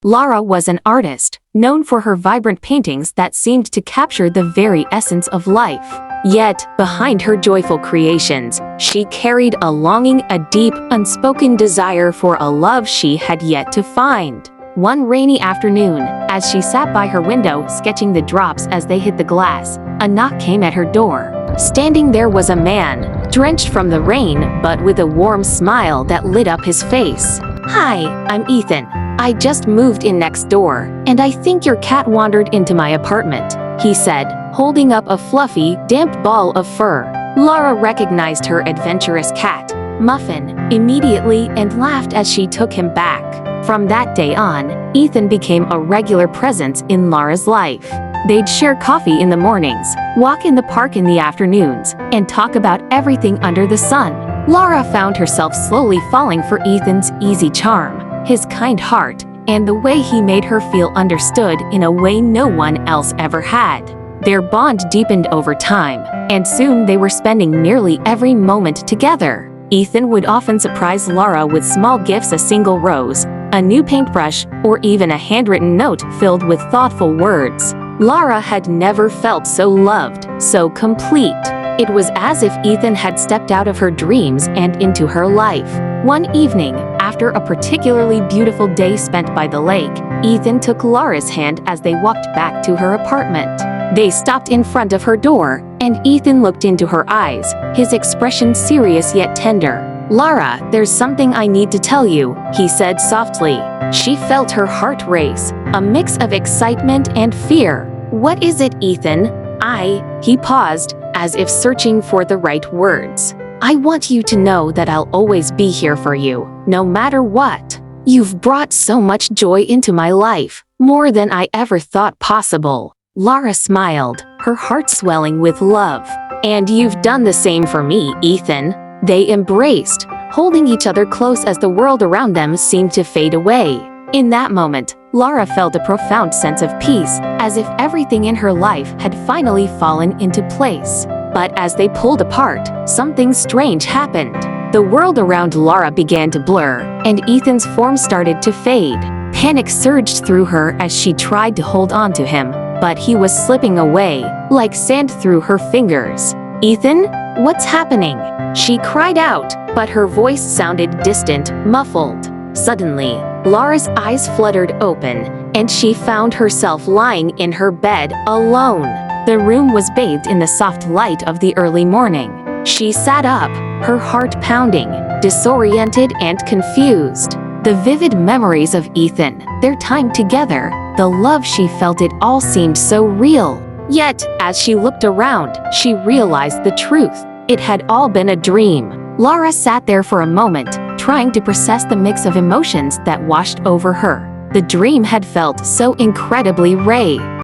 Lara was an artist, known for her vibrant paintings that seemed to capture the very essence of life. Yet, behind her joyful creations, she carried a longing, a deep, unspoken desire for a love she had yet to find. One rainy afternoon, as she sat by her window sketching the drops as they hit the glass, a knock came at her door. Standing there was a man, drenched from the rain but with a warm smile that lit up his face. "Hi, I'm Ethan. I just moved in next door, and I think your cat wandered into my apartment," he said, holding up a fluffy, damp ball of fur. Lara recognized her adventurous cat, Muffin, immediately and laughed as she took him back. From that day on, Ethan became a regular presence in Lara's life. They'd share coffee in the mornings, walk in the park in the afternoons, and talk about everything under the sun. Lara found herself slowly falling for Ethan's easy charm, his kind heart, and the way he made her feel understood in a way no one else ever had. Their bond deepened over time, and soon they were spending nearly every moment together. Ethan would often surprise Lara with small gifts: a single rose, a new paintbrush, or even a handwritten note filled with thoughtful words. Lara had never felt so loved, so complete. It was as if Ethan had stepped out of her dreams and into her life. One evening, after a particularly beautiful day spent by the lake, Ethan took Lara's hand as they walked back to her apartment. They stopped in front of her door, and Ethan looked into her eyes, his expression serious yet tender. "Lara, there's something I need to tell you," he said softly. She felt her heart race, a mix of excitement and fear. "What is it, Ethan?" He paused, as if searching for the right words. "I want you to know that I'll always be here for you, no matter what. You've brought so much joy into my life, more than I ever thought possible." Lara smiled, her heart swelling with love. "And you've done the same for me, Ethan." They embraced, holding each other close as the world around them seemed to fade away. In that moment, Lara felt a profound sense of peace, as if everything in her life had finally fallen into place. But as they pulled apart, something strange happened. The world around Lara began to blur, and Ethan's form started to fade. Panic surged through her as she tried to hold on to him, but he was slipping away, like sand through her fingers. "Ethan, what's happening?" she cried out, but her voice sounded distant, muffled. Suddenly, Lara's eyes fluttered open, and she found herself lying in her bed, alone. The room was bathed in the soft light of the early morning. She sat up, her heart pounding, disoriented and confused. The vivid memories of Ethan, their time together, the love she felt, it all seemed so real. Yet, as she looked around, she realized the truth. It had all been a dream. Lara sat there for a moment, trying to process the mix of emotions that washed over her. The dream had felt so incredibly real.